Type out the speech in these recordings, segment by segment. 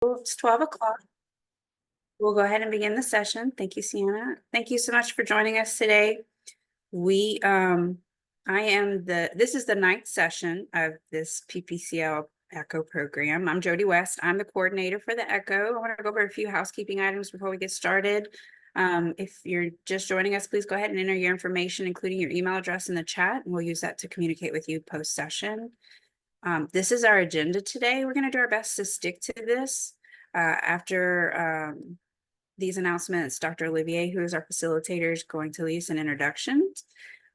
It's 12 o'clock. We'll go ahead and begin the session. Thank you, Sienna. Thank you so much for joining us today. This is the ninth session of this PPCL ECHO program. I'm Jody West. I'm the coordinator for the ECHO. I want to go over a few housekeeping items before we get started. If you're just joining us, please go ahead and enter your information, including your email address in the chat, and we'll use that to communicate with you post-session. This is our agenda today. We're going to do our best to stick to this. After these announcements, Dr. Olivier, who is our facilitator, is going to lead us an introduction.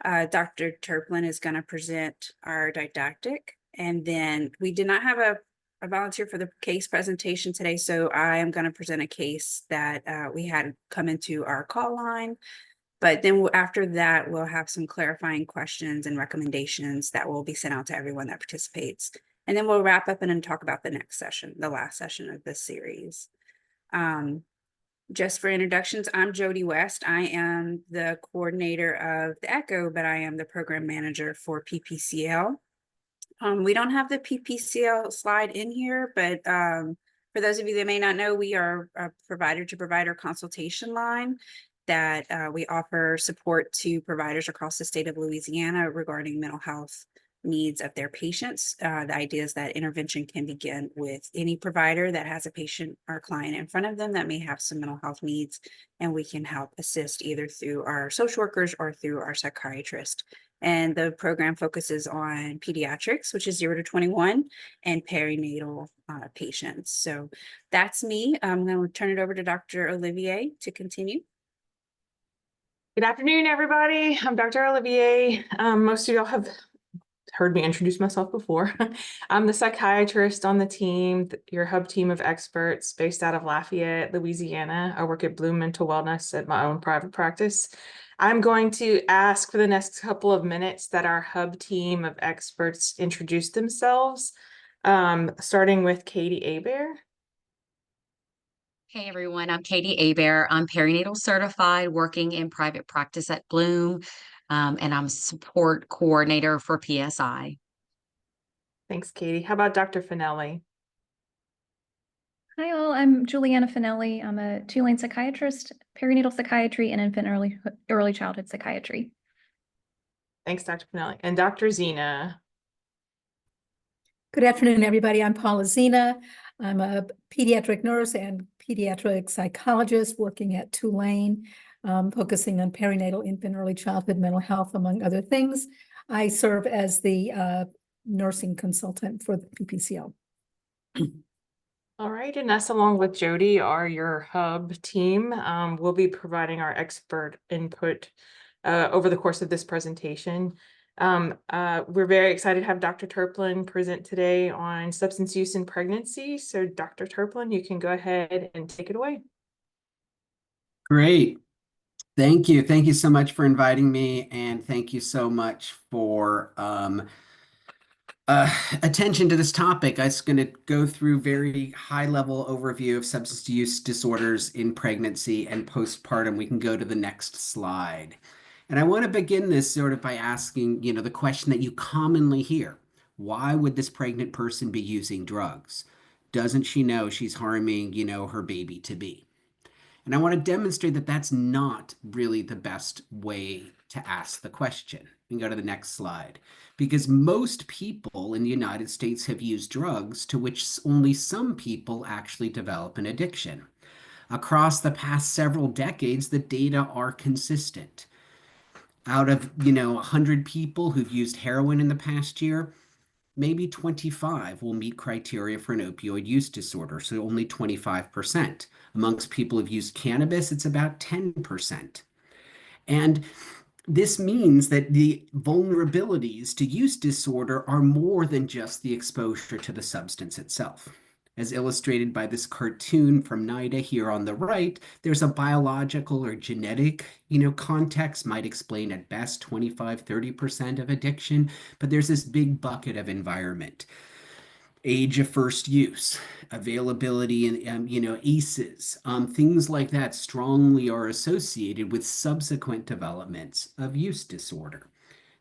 Dr. Turpin is going to present our didactic. And then we did not have a volunteer for the case presentation today, so I am going to present a case that we had come into our call line. But then after that, we'll have some clarifying questions and recommendations that will be sent out to everyone that participates. And then we'll wrap up and then talk about the next session, the last session of this series. Just for introductions, I'm Jody West. I am the coordinator of the ECHO, but I am the program manager for PPCL. We don't have the PPCL slide in here, but for those of you that may not know, we are a provider-to-provider consultation line that we offer support to providers across the state of Louisiana regarding mental health needs of their patients. The idea is that intervention can begin with any provider that has a patient or client in front of them that may have some mental health needs, and we can help assist either through our social workers or through our psychiatrist. And the program focuses on pediatrics, which is 0 to 21, and perinatal patients. So that's me. I'm going to turn it over to Dr. Olivier to continue. Good afternoon, everybody. I'm Dr. Olivier. Most of y'all have heard me introduce myself before. I'm the psychiatrist on the team, your hub team of experts based out of Lafayette, Louisiana. I work at Bloom Mental Wellness at my own private practice. I'm going to ask for the next couple of minutes that our hub team of experts introduce themselves, starting with Katie Hebert. Hey everyone, I'm Katie Hebert. I'm perinatal certified, working in private practice at Bloom, and I'm support coordinator for PSI. Thanks, Katie. How about Dr. Finelli? Hi all, I'm Juliana Finelli. I'm a two-lane psychiatrist, perinatal psychiatry and infant early childhood psychiatry. Thanks, Dr. Finelli. And Dr. Zena. Good afternoon, everybody. I'm Paula Zena. I'm a pediatric nurse and pediatric psychologist working at Tulane, focusing on perinatal, infant, early childhood mental health, among other things. I serve as the nursing consultant for the PPCL. All right, and us along with Jody are your hub team. We'll be providing our expert input over the course of this presentation. We're very excited to have Dr. Turpin present today on substance use in pregnancy. So Dr. Turpin, you can go ahead and take it away. Great. Thank you. Thank you so much for inviting me, and thank you so much for attention to this topic. I'm just going to go through very high-level overview of substance use disorders in pregnancy and postpartum. We can go to the next slide. And I want to begin this sort of by asking, the question that you commonly hear. Why would this pregnant person be using drugs? Doesn't she know she's harming, her baby-to-be? And I want to demonstrate that that's not really the best way to ask the question. We can go to the next slide. Because most people in the United States have used drugs to which only some people actually develop an addiction. Across the past several decades, the data are consistent. Out of, 100 people who've used heroin in the past year, maybe 25 will meet criteria for an opioid use disorder, so only 25%. Amongst people who've used cannabis, it's about 10%. And this means that the vulnerabilities to use disorder are more than just the exposure to the substance itself. As illustrated by this cartoon from NIDA here on the right, there's a biological or genetic, context might explain at best 25-30% of addiction, but there's this big bucket of environment. Age of first use, availability and, ACEs, things like that strongly are associated with subsequent developments of use disorder.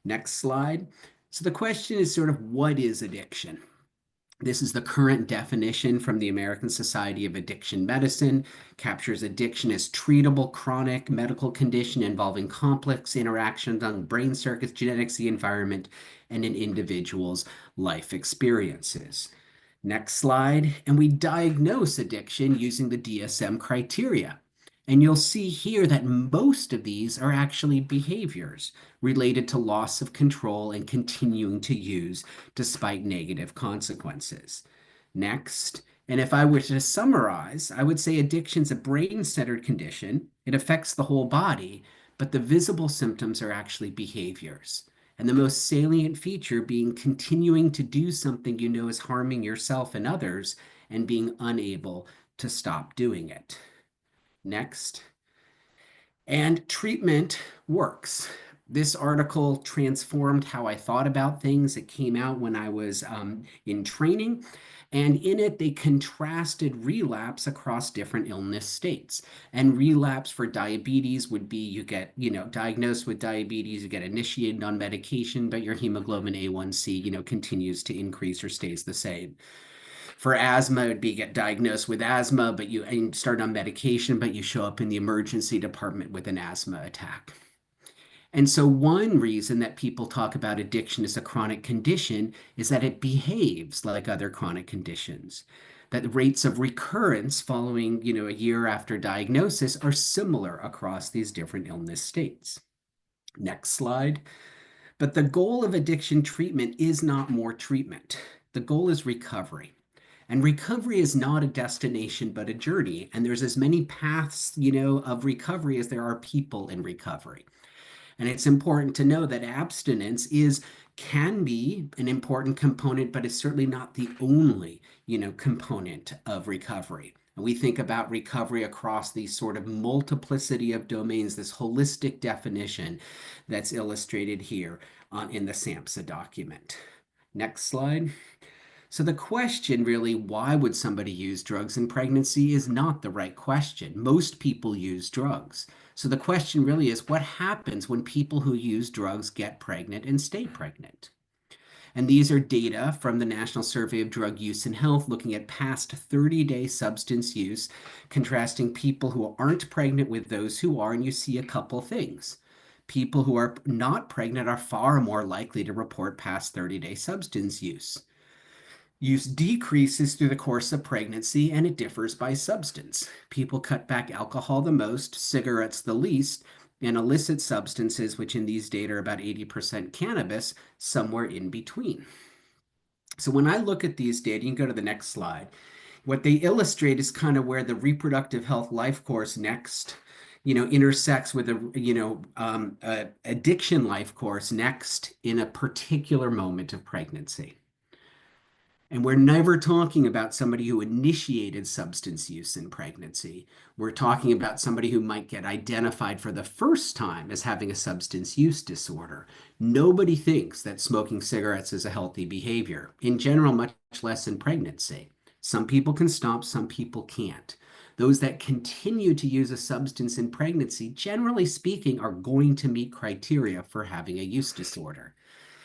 Next slide. So the question is sort of, what is addiction? This is the current definition from the American Society of Addiction Medicine, captures addiction as treatable chronic medical condition involving complex interactions on brain circuits, genetics, the environment, and an individual's life experiences. Next slide. And we diagnose addiction using the DSM criteria. And you'll see here that most of these are actually behaviors related to loss of control and continuing to use despite negative consequences. Next, and if I were to summarize, I would say addiction's a brain-centered condition. It affects the whole body, but the visible symptoms are actually behaviors. And the most salient feature being continuing to do something you know is harming yourself and others and being unable to stop doing it. Next. And treatment works. This article transformed how I thought about things. It came out when I was in training. And in it, they contrasted relapse across different illness states. And relapse for diabetes would be you get, diagnosed with diabetes, you get initiated on medication, but your hemoglobin A1C, continues to increase or stays the same. For asthma, it'd be get diagnosed with asthma, but you start on medication, but you show up in the emergency department with an asthma attack. And so one reason that people talk about addiction as a chronic condition is that it behaves like other chronic conditions, that the rates of recurrence following, a year after diagnosis are similar across these different illness states. Next slide. But the goal of addiction treatment is not more treatment. The goal is recovery. And recovery is not a destination, but a journey. And there's as many paths, of recovery as there are people in recovery. And it's important to know that abstinence can be an important component, but it's certainly not the only, component of recovery. And we think about recovery across these sort of multiplicity of domains, this holistic definition that's illustrated here in the SAMHSA document. Next slide. So the question really, why would somebody use drugs in pregnancy, is not the right question. Most people use drugs. So the question really is, what happens when people who use drugs get pregnant and stay pregnant? And these are data from the National Survey of Drug Use and Health looking at past 30-day substance use, contrasting people who aren't pregnant with those who are, and you see a couple things. People who are not pregnant are far more likely to report past 30-day substance use. Use decreases through the course of pregnancy, and it differs by substance. People cut back alcohol the most, cigarettes the least, and illicit substances, which in these data are about 80% cannabis, somewhere in between. So when I look at these data, you can go to the next slide. What they illustrate is kind of where the reproductive health life course next, intersects with a addiction life course next in a particular moment of pregnancy. And we're never talking about somebody who initiated substance use in pregnancy. We're talking about somebody who might get identified for the first time as having a substance use disorder. Nobody thinks that smoking cigarettes is a healthy behavior. In general, much less in pregnancy. Some people can stop, some people can't. Those that continue to use a substance in pregnancy, generally speaking, are going to meet criteria for having a use disorder.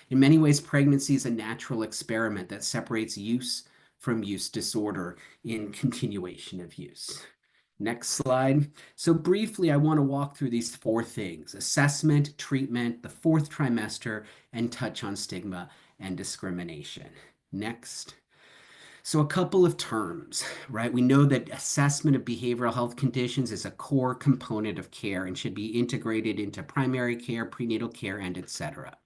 In many ways, pregnancy is a natural experiment that separates use from use disorder in continuation of use. Next slide. So briefly, I want to walk through these 4 things: assessment, treatment, the 4th trimester, and touch on stigma and discrimination. Next. So a couple of terms, right? We know that assessment of behavioral health conditions is a core component of care and should be integrated into primary care, prenatal care, and etc.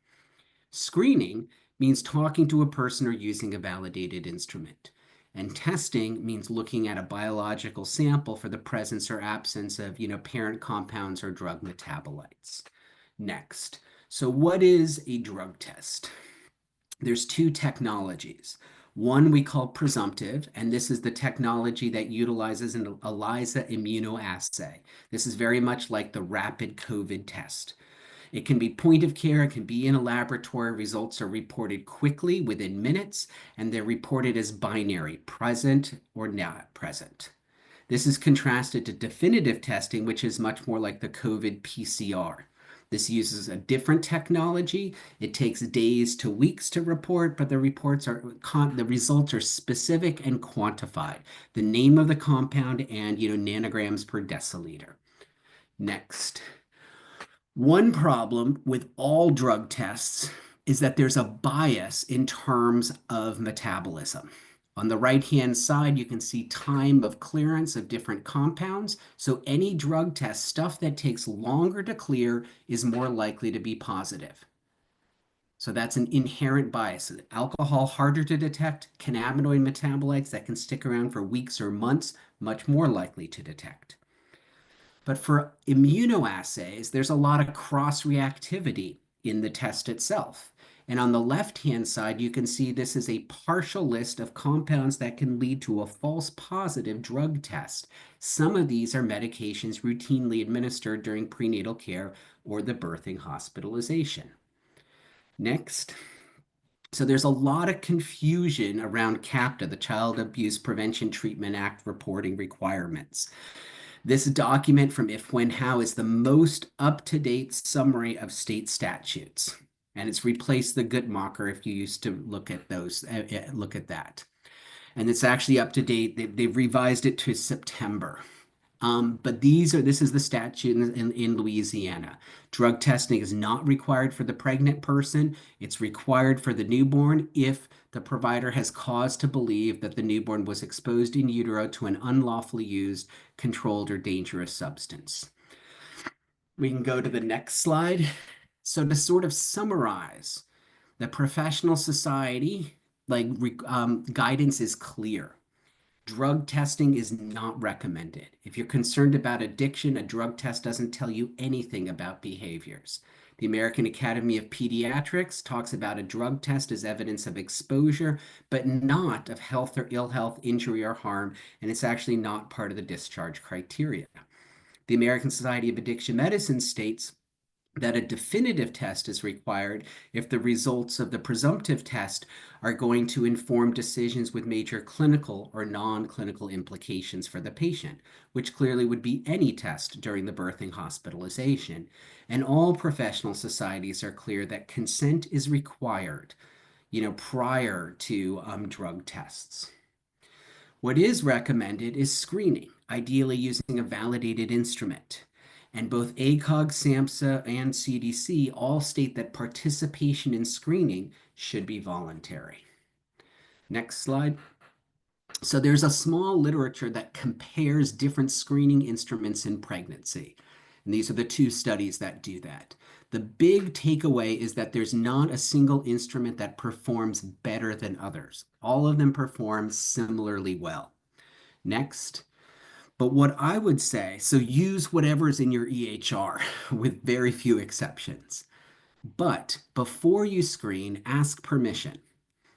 Screening means talking to a person or using a validated instrument. And testing means looking at a biological sample for the presence or absence of, parent compounds or drug metabolites. Next. So what is a drug test? There's 2 technologies. One we call presumptive, and this is the technology that utilizes an ELISA immunoassay. This is very much like the rapid COVID test. It can be point of care, it can be in a laboratory. Results are reported quickly within minutes, and they're reported as binary, present or not present. This is contrasted to definitive testing, which is much more like the COVID PCR. This uses a different technology. It takes days to weeks to report, but the results are specific and quantified. The name of the compound and nanograms per deciliter. Next. One problem with all drug tests is that there's a bias in terms of metabolism. On the right-hand side, you can see time of clearance of different compounds. So any drug test, stuff that takes longer to clear is more likely to be positive. So that's an inherent bias. Alcohol, harder to detect. Cannabinoid metabolites that can stick around for weeks or months, much more likely to detect. But for immunoassays, there's a lot of cross-reactivity in the test itself. And on the left-hand side, you can see this is a partial list of compounds that can lead to a false positive drug test. Some of these are medications routinely administered during prenatal care or the birthing hospitalization. Next. So there's a lot of confusion around CAPTA, the Child Abuse Prevention Treatment Act reporting requirements. This document from If, When, How is the most up-to-date summary of state statutes. And it's replaced the Guttmacher if you used to look at those, look at that. And it's actually up to date. They've revised it to September. But this is the statute in Louisiana. Drug testing is not required for the pregnant person. It's required for the newborn if the provider has cause to believe that the newborn was exposed in utero to an unlawfully used, controlled, or dangerous substance. We can go to the next slide. So to sort of summarize, the professional society guidance is clear. Drug testing is not recommended. If you're concerned about addiction, a drug test doesn't tell you anything about behaviors. The American Academy of Pediatrics talks about a drug test as evidence of exposure, but not of health or ill health, injury, or harm, and it's actually not part of the discharge criteria. The American Society of Addiction Medicine states that a definitive test is required if the results of the presumptive test are going to inform decisions with major clinical or non-clinical implications for the patient, which clearly would be any test during the birthing hospitalization. And all professional societies are clear that consent is required, prior to drug tests. What is recommended is screening, ideally using a validated instrument. And both ACOG, SAMHSA, and CDC all state that participation in screening should be voluntary. Next slide. So there's a small literature that compares different screening instruments in pregnancy. And these are the two studies that do that. The big takeaway is that there's not a single instrument that performs better than others. All of them perform similarly well. Next. But what I would say, so use whatever's in your EHR with very few exceptions. But before you screen, ask permission.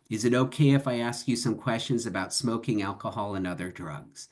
Is it okay if I ask you some questions about smoking, alcohol, and other drugs?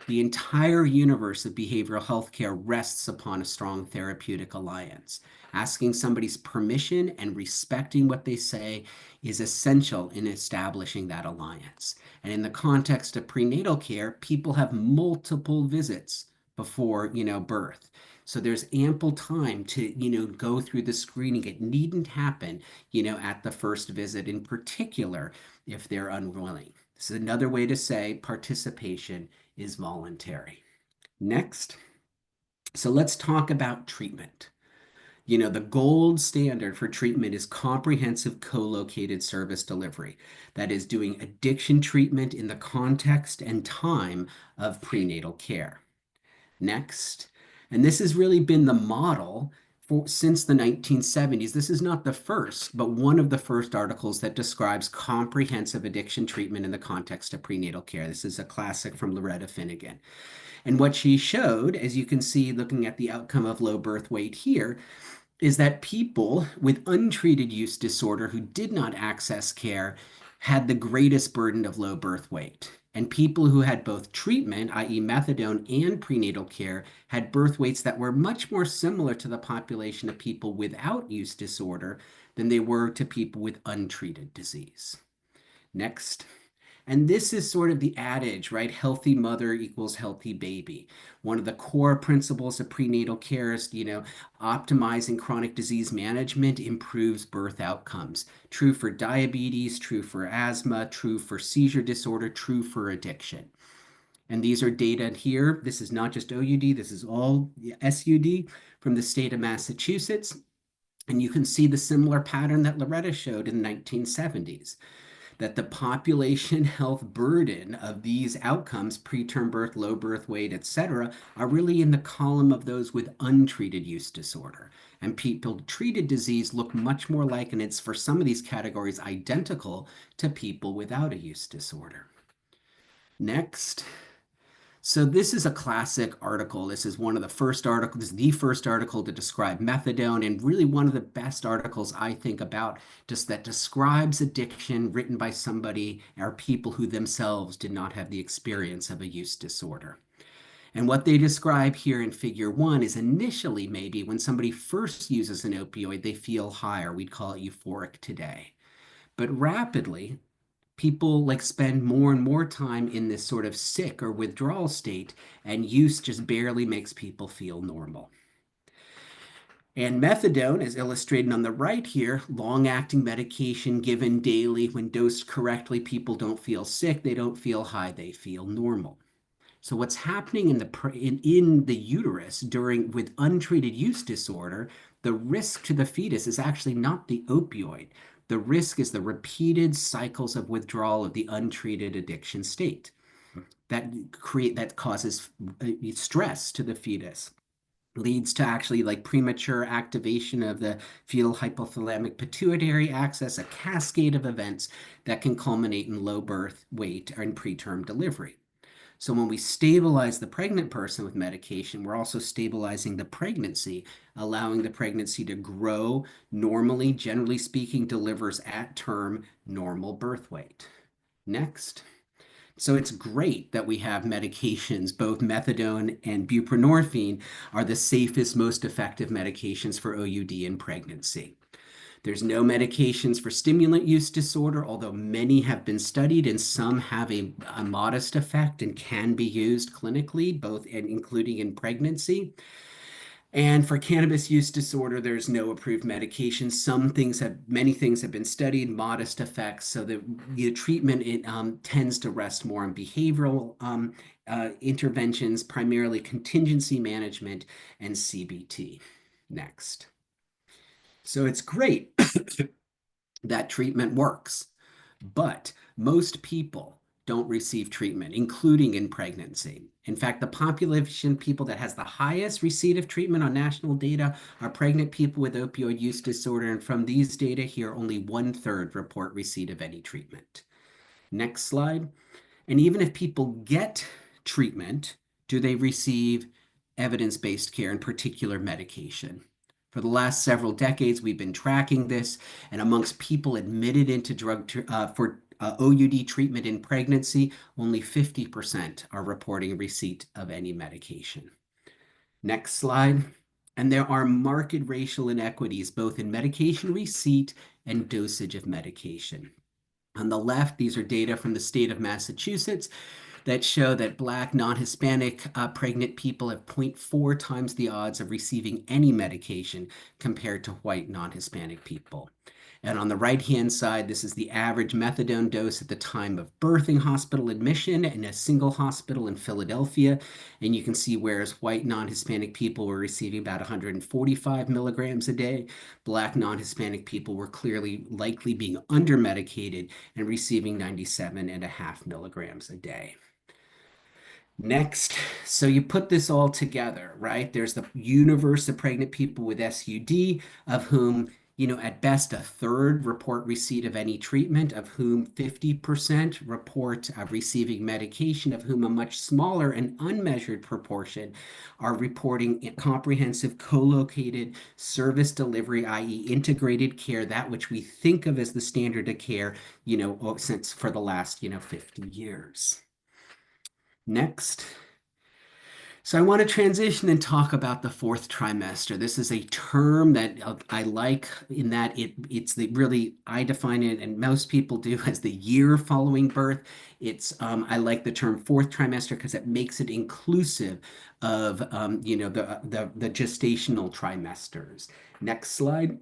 The entire universe of behavioral healthcare rests upon a strong therapeutic alliance. Asking somebody's permission and respecting what they say is essential in establishing that alliance. And in the context of prenatal care, people have multiple visits before, birth. So there's ample time to, go through the screening. It needn't happen, at the first visit, in particular, if they're unwilling. This is another way to say participation is voluntary. Next. So let's talk about treatment. The gold standard for treatment is comprehensive co-located service delivery. That is doing addiction treatment in the context and time of prenatal care. Next, and this has really been the model since the 1970s. This is not the first, but one of the first articles that describes comprehensive addiction treatment in the context of prenatal care. This is a classic from Loretta Finnegan. And what she showed, as you can see, looking at the outcome of low birth weight here, is that people with untreated use disorder who did not access care had the greatest burden of low birth weight. And people who had both treatment, i.e. methadone, and prenatal care had birth weights that were much more similar to the population of people without use disorder than they were to people with untreated disease. Next. And this is sort of the adage, right? Healthy mother equals healthy baby. One of the core principles of prenatal care is, optimizing chronic disease management improves birth outcomes. True for diabetes, true for asthma, true for seizure disorder, true for addiction. And these are data here. This is not just OUD, this is all SUD from the state of Massachusetts. And you can see the similar pattern that Loretta showed in the 1970s, that the population health burden of these outcomes, preterm birth, low birth weight, et cetera, are really in the column of those with untreated use disorder. And people treated disease look much more like, and it's for some of these categories identical to people without a use disorder. Next. So this is a classic article. This is one of the first articles, this is the first article to describe methadone, and really one of the best articles I think about just that describes addiction, written by somebody or people who themselves did not have the experience of a use disorder. And what they describe here in figure 1 is initially maybe when somebody first uses an opioid, they feel higher. We'd call it euphoric today. But rapidly, people spend more and more time in this sort of sick or withdrawal state, and use just barely makes people feel normal. And methadone, as illustrated on the right here, long-acting medication given daily. When dosed correctly, people don't feel sick, they don't feel high, they feel normal. So what's happening in the uterus with untreated use disorder, the risk to the fetus is actually not the opioid. The risk is the repeated cycles of withdrawal of the untreated addiction state that causes stress to the fetus, leads to actually premature activation of the fetal hypothalamic pituitary axis, a cascade of events that can culminate in low birth weight and preterm delivery. So when we stabilize the pregnant person with medication, we're also stabilizing the pregnancy, allowing the pregnancy to grow normally, generally speaking, delivers at term normal birth weight. Next. So it's great that we have medications. Both methadone and buprenorphine are the safest, most effective medications for OUD in pregnancy. There's no medications for stimulant use disorder, although many have been studied and some have a modest effect and can be used clinically, including in pregnancy. And for cannabis use disorder, there's no approved medication. Many things have been studied, modest effects. So the treatment tends to rest more on behavioral interventions, primarily contingency management and CBT. Next. So it's great that treatment works, but most people don't receive treatment, including in pregnancy. In fact, the population of people that has the highest receipt of treatment on national data are pregnant people with opioid use disorder. And from these data here, only 1/3 report receipt of any treatment. Next slide. And even if people get treatment, do they receive evidence-based care, in particular medication? For the last several decades, we've been tracking this, and amongst people admitted into for OUD treatment in pregnancy, only 50% are reporting receipt of any medication. Next slide. And there are marked racial inequities, both in medication receipt and dosage of medication. On the left, these are data from the state of Massachusetts that show that Black non-Hispanic pregnant people have 0.4 times the odds of receiving any medication compared to white non-Hispanic people. And on the right-hand side, this is the average methadone dose at the time of birthing hospital admission in a single hospital in Philadelphia. And you can see whereas white non-Hispanic people were receiving about 145 milligrams a day, Black non-Hispanic people were likely being under-medicated and receiving 97.5 milligrams a day. Next, so you put this all together, right? There's the universe of pregnant people with SUD, of whom, at best, 1/3 report receipt of any treatment, of whom 50% report receiving medication, of whom a much smaller and unmeasured proportion are reporting comprehensive co-located service delivery, i.e. integrated care, that which we think of as the standard of care, since for the last, 50 years. Next. So I want to transition and talk about the fourth trimester. This is a term that I like in that it's the really, I define it, and most people do, as the year following birth. I like the term fourth trimester because it makes it inclusive of the gestational trimesters. Next slide.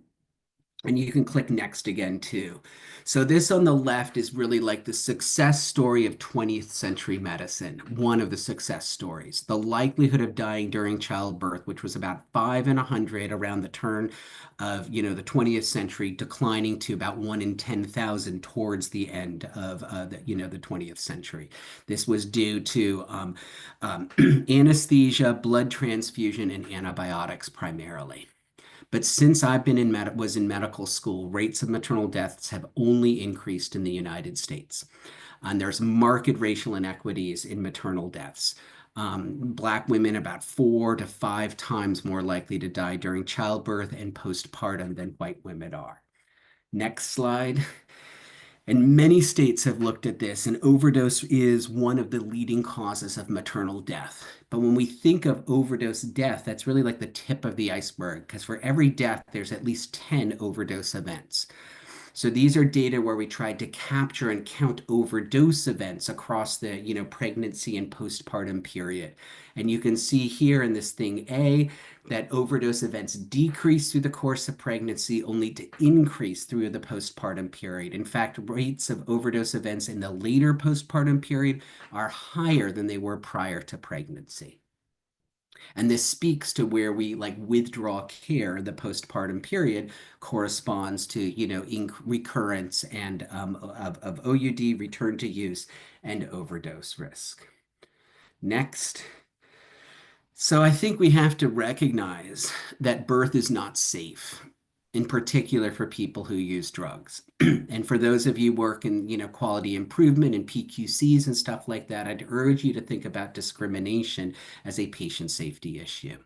And you can click next again too. So this on the left is really like the success story of 20th century medicine, one of the success stories. The likelihood of dying during childbirth, which was about 5 in 100 around the turn of, the 20th century, declining to about 1 in 10,000 towards the end of the 20th century. This was due to anesthesia, blood transfusion, and antibiotics primarily. But since I've been was in medical school, rates of maternal deaths have only increased in the United States. And there's marked racial inequities in maternal deaths. Black women about 4 to 5 times more likely to die during childbirth and postpartum than white women are. Next slide. And many states have looked at this, and overdose is one of the leading causes of maternal death. But when we think of overdose death, that's really like the tip of the iceberg, because for every death, there's at least 10 overdose events. So these are data where we tried to capture and count overdose events across the, pregnancy and postpartum period. And you can see here in this thing A, that overdose events decrease through the course of pregnancy only to increase through the postpartum period. In fact, rates of overdose events in the later postpartum period are higher than they were prior to pregnancy. And this speaks to where we withdraw care. The postpartum period corresponds to, recurrence and of OUD, return to use, and overdose risk. Next. So I think we have to recognize that birth is not safe, in particular for people who use drugs. And for those of you who work in, quality improvement and PQCs and stuff like that, I'd urge you to think about discrimination as a patient safety issue.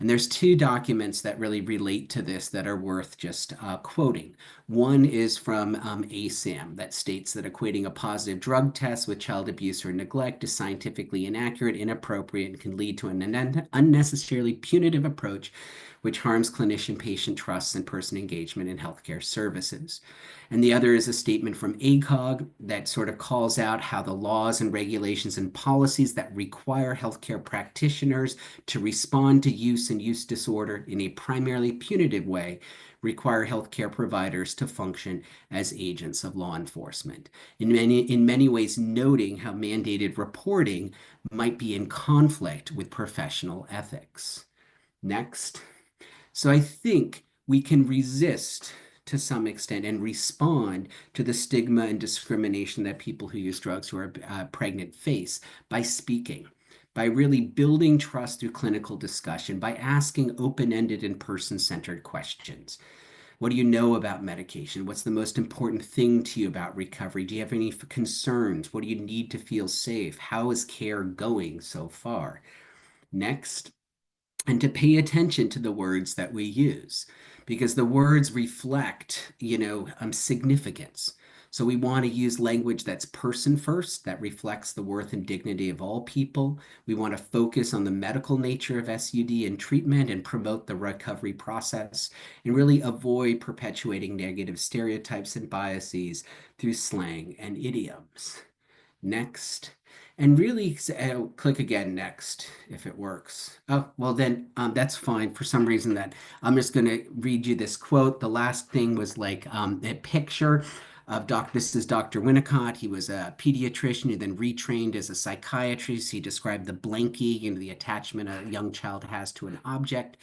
And there's 2 documents that really relate to this that are worth just quoting. One is from ASAM that states that equating a positive drug test with child abuse or neglect is scientifically inaccurate, inappropriate, and can lead to an unnecessarily punitive approach which harms clinician-patient trust and person engagement in healthcare services. And the other is a statement from ACOG that sort of calls out how the laws and regulations and policies that require healthcare practitioners to respond to use and use disorder in a primarily punitive way require healthcare providers to function as agents of law enforcement. In many ways, noting how mandated reporting might be in conflict with professional ethics. Next. So I think we can resist to some extent and respond to the stigma and discrimination that people who use drugs who are pregnant face by speaking, by really building trust through clinical discussion, by asking open-ended and person-centered questions. What do you know about medication? What's the most important thing to you about recovery? Do you have any concerns? What do you need to feel safe? How is care going so far? Next. And to pay attention to the words that we use, because the words reflect, significance. So we want to use language that's person first, that reflects the worth and dignity of all people. We want to focus on the medical nature of SUD and treatment and promote the recovery process, and really avoid perpetuating negative stereotypes and biases through slang and idioms. Next. And really click again next if it works. Oh, well then that's fine. For some reason that I'm just going to read you this quote. The last thing was like a picture of this is Dr. Winnicott. He was a pediatrician who then retrained as a psychiatrist. He described the blankie, the attachment a young child has to an object.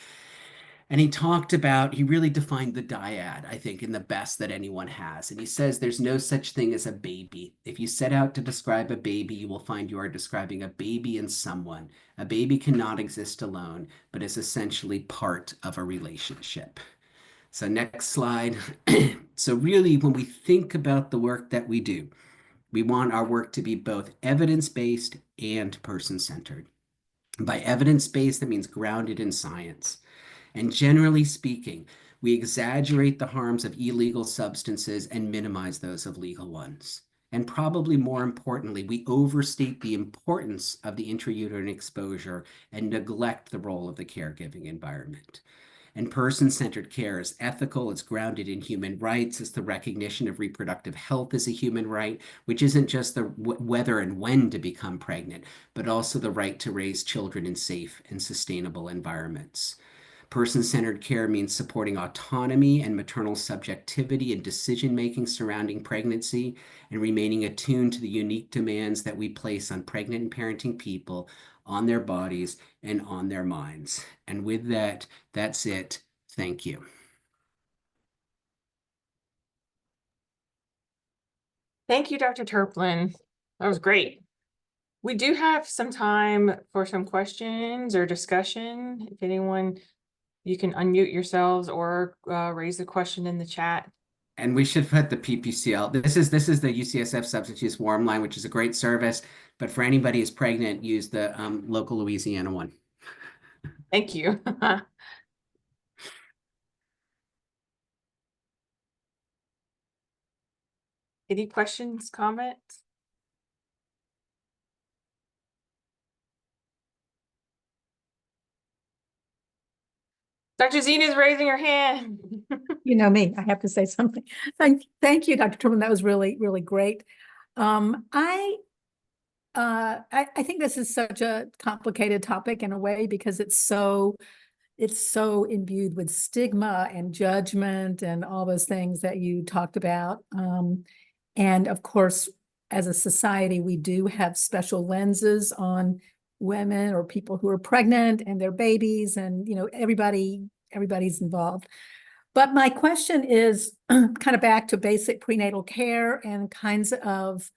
And he really defined the dyad, I think, in the best that anyone has. And he says there's no such thing as a baby. If you set out to describe a baby, you will find you are describing a baby in someone. A baby cannot exist alone, but is essentially part of a relationship. So next slide. So really, when we think about the work that we do, we want our work to be both evidence-based and person-centered. By evidence-based, that means grounded in science. And generally speaking, we exaggerate the harms of illegal substances and minimize those of legal ones. And probably more importantly, we overstate the importance of the intrauterine exposure and neglect the role of the caregiving environment. And person-centered care is ethical, it's grounded in human rights, it's the recognition of reproductive health as a human right, which isn't just the whether and when to become pregnant, but also the right to raise children in safe and sustainable environments. Person-centered care means supporting autonomy and maternal subjectivity and decision-making surrounding pregnancy and remaining attuned to the unique demands that we place on pregnant and parenting people, on their bodies, and on their minds. And with that, that's it. Thank you. Thank you, Dr. Turplin. That was great. We do have some time for some questions or discussion. If anyone, you can unmute yourselves or raise a question in the chat. And we should put the PPCL. This is the UCSF Substance Use Warm Line, which is a great service. But for anybody who's pregnant, use the local Louisiana one. Thank you. Any questions, comments? Dr. Zena is raising her hand. You know me, I have to say something. Thank you, Dr. Truman. That was really, really great. I think this is such a complicated topic in a way because it's so imbued with stigma and judgment and all those things that you talked about. And of course, as a society, we do have special lenses on women or people who are pregnant and their babies, and everybody's involved. But my question is kind of back to basic prenatal care and kinds of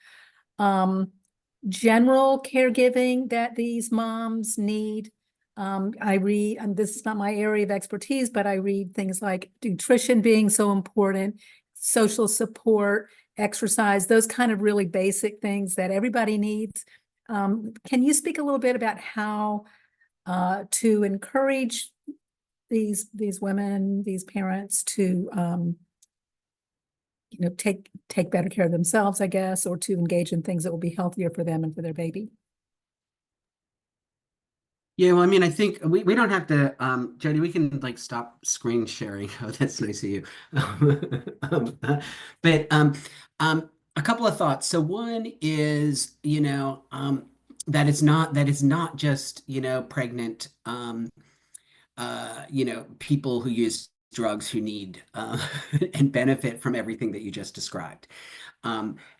general caregiving that these moms need. I read, and this is not my area of expertise, but I read things like nutrition being so important, social support, exercise, those kind of really basic things that everybody needs. Can you speak a little bit about how to encourage these women, these parents to take better care of themselves, I guess, or to engage in things that will be healthier for them and for their baby? Yeah, well, I mean, I think we don't have to, Jody, we can like stop screen sharing. Oh, that's nice of you. But a couple of thoughts. So one is, that it's not just, pregnant, people who use drugs who need and benefit from everything that you just described.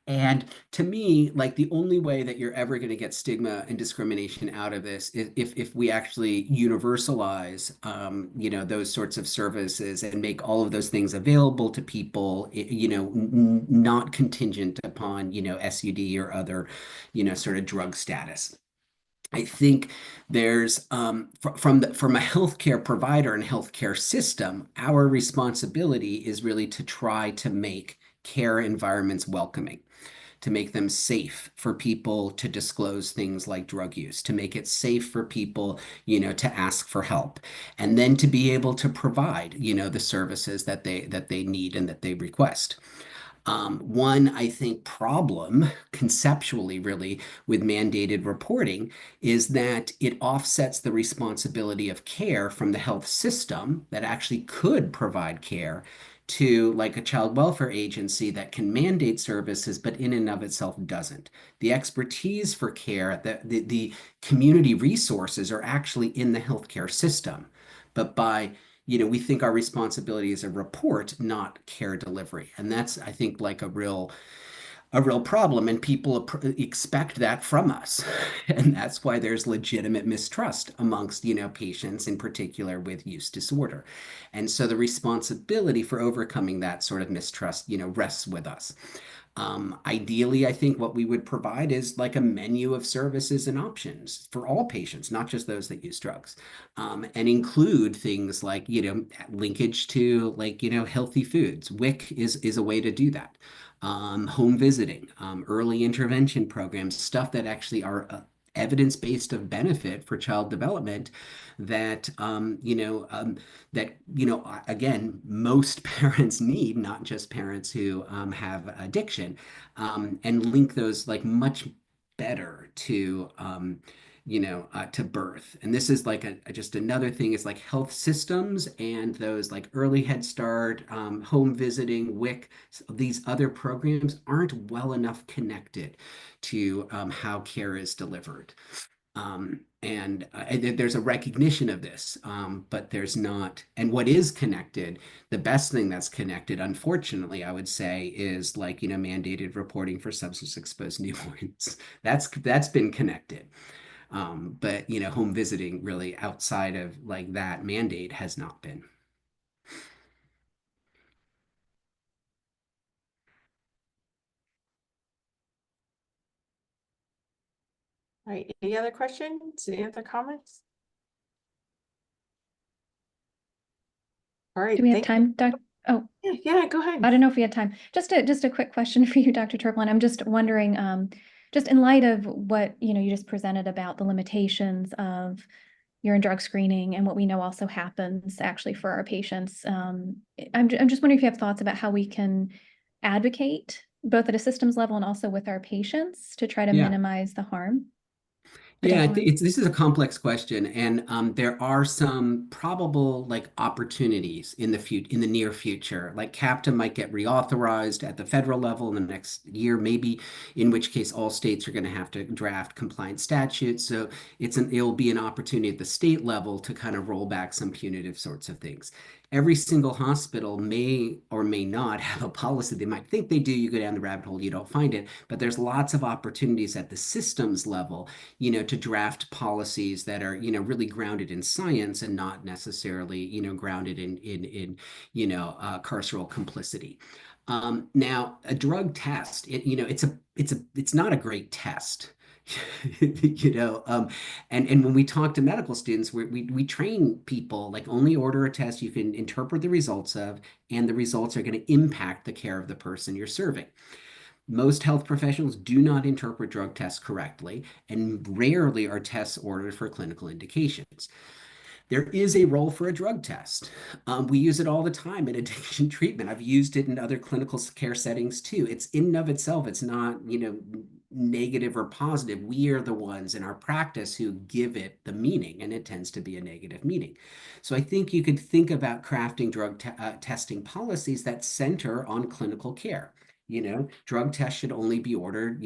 And to me, like the only way that you're ever going to get stigma and discrimination out of this is if we actually universalize, those sorts of services and make all of those things available to people, not contingent upon, SUD or other, sort of drug status. I think there's from a healthcare provider and healthcare system, our responsibility is really to try to make care environments welcoming, to make them safe for people to disclose things like drug use, to make it safe for people, to ask for help, and then to be able to provide, the services that they need and that they request. One, I think, problem conceptually, really, with mandated reporting is that it offsets the responsibility of care from the health system that actually could provide care to like a child welfare agency that can mandate services, but in and of itself doesn't. The expertise for care, the community resources are actually in the healthcare system. But we think our responsibility is a report, not care delivery. And that's, I think, like a real problem, and people expect that from us. And that's why there's legitimate mistrust amongst, patients in particular with use disorder. And so the responsibility for overcoming that sort of mistrust, rests with us. Ideally, I think what we would provide is like a menu of services and options for all patients, not just those that use drugs, and include things like, linkage to like, healthy foods. WIC is a way to do that. Home visiting, early intervention programs, stuff that actually are evidence-based of benefit for child development that again, most parents need, not just parents who have addiction, and link those like much better to to birth. And this is like just another thing is like health systems and those like early Head Start, home visiting, WIC, these other programs aren't well enough connected to how care is delivered. And there's a recognition of this, but there's not. And what is connected, the best thing that's connected, unfortunately, I would say, is like, mandated reporting for substance exposed newborns. That's been connected. But home visiting really outside of like that mandate has not been. All right, any other questions, any other comments? All right, Do we have thank you. time, Doc? Oh, Yeah, go ahead. I don't know if we had time. Just a quick question for you, Dr. Turpin. I'm just wondering, just in light of what, you just presented about the limitations of urine drug screening and what we know also happens actually for our patients. I'm just wondering if you have thoughts about how we can advocate both at a systems level and also with our patients to try to Yeah. minimize the harm. Yeah, I potential think harm. this is a complex question, and there are some probable like opportunities in the near future. Like CAPTA might get reauthorized at the federal level in the next year, maybe, in which case all states are going to have to draft compliant statutes. So it'll be an opportunity at the state level to kind of roll back some punitive sorts of things. Every single hospital may or may not have a policy. They might think they do. You go down the rabbit hole, you don't find it. But there's lots of opportunities at the systems level, to draft policies that are, really grounded in science and not necessarily, grounded in carceral complicity. Now, a drug test, it's not a great test. And when we talk to medical students, we train people like only order a test you can interpret the results of, and the results are going to impact the care of the person you're serving. Most health professionals do not interpret drug tests correctly, and rarely are tests ordered for clinical indications. There is a role for a drug test. We use it all the time in addiction treatment. I've used it in other clinical care settings too. It's in and of itself, it's not, negative or positive. We are the ones in our practice who give it the meaning, and it tends to be a negative meaning. So I think you could think about crafting drug testing policies that center on clinical care. Drug tests should only be ordered,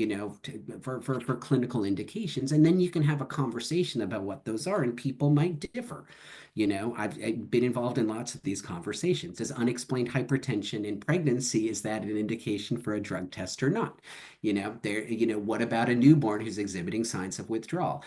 for clinical indications. And then you can have a conversation about what those are, and people might differ. I've been involved in lots of these conversations. Is unexplained hypertension in pregnancy, is that an indication for a drug test or not? What about a newborn who's exhibiting signs of withdrawal?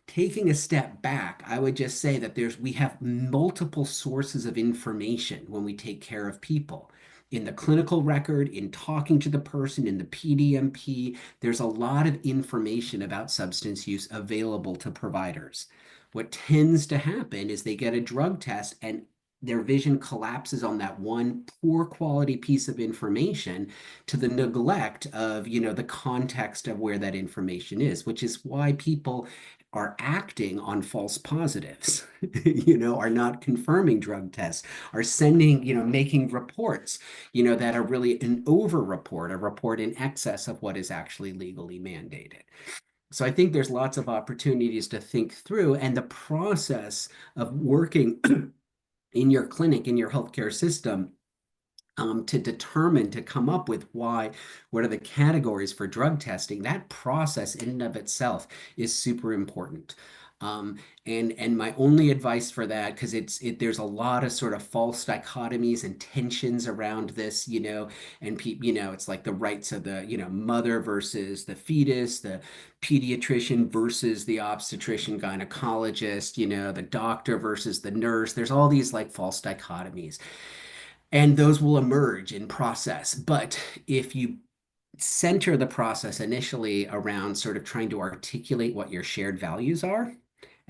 Taking a step back, I would just say that we have multiple sources of information when we take care of people. In the clinical record, in talking to the person, in the PDMP, there's a lot of information about substance use available to providers. What tends to happen is they get a drug test and their vision collapses on that one poor quality piece of information to the neglect of, the context of where that information is, which is why people are acting on false positives, are not confirming drug tests, are sending, making reports, that are really an over-report, a report in excess of what is actually legally mandated. So I think there's lots of opportunities to think through, and the process of working in your clinic, in your healthcare system, to determine, to come up with what are the categories for drug testing. That process in and of itself is super important. And my only advice for that, because there's a lot of sort of false dichotomies and tensions around this, and it's like the rights of the, mother versus the fetus, the pediatrician versus the obstetrician gynecologist, the doctor versus the nurse. There's all these like false dichotomies. And those will emerge in process. But if you center the process initially around sort of trying to articulate what your shared values are,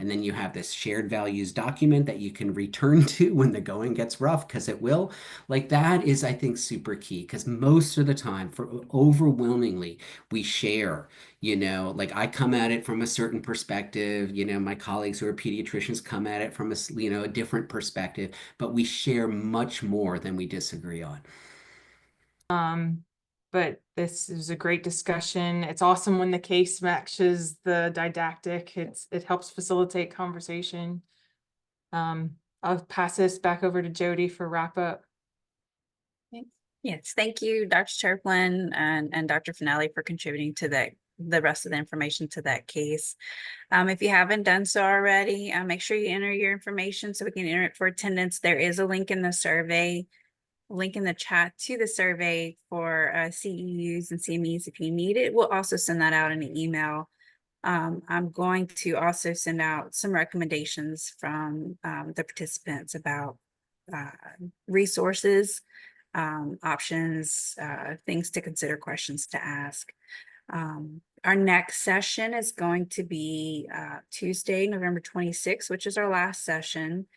And then you have this shared values document that you can return to when the going gets rough, because it will. Like that is, I think, super key, because most of the time, for overwhelmingly, we share, like I come at it from a certain perspective, my colleagues who are pediatricians come at it from a different perspective, but we share much more than we disagree on. But this is a great discussion. It's awesome when the case matches the didactic. It helps facilitate conversation. I'll pass this back over to Jody for wrap up. Yes, thank you, Dr. Cherplin and Dr. Finelli for contributing to the rest of the information to that case. If you haven't done so already, make sure you enter your information so we can enter it for attendance. There is a link in the survey, link in the chat to the survey for CEUs and CMEs if you need it. We'll also send that out in an email. I'm going to also send out some recommendations from the participants about resources, options, things to consider, questions to ask. Our next session is going to be Tuesday, November 26th, which is our last session.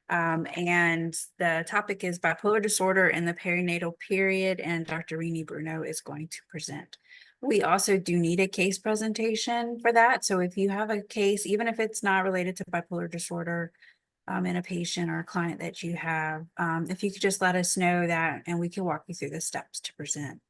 And the topic is bipolar disorder in the perinatal period, and Dr. Rini Bruno is going to present. We also do need a case presentation for that. So if you have a case, even if it's not related to bipolar disorder, in a patient or a client that you have, if you could just let us know that, and we can walk you through the steps to present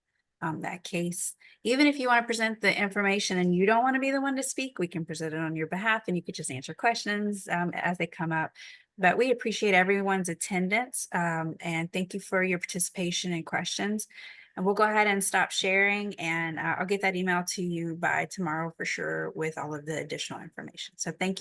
that case. Even if you want to present the information and you don't want to be the one to speak, we can present it on your behalf and you could just answer questions as they come up. But we appreciate everyone's attendance and thank you for your participation and questions. And we'll go ahead and stop sharing, and I'll get that email to you by tomorrow for sure with all of the additional information. So thank you.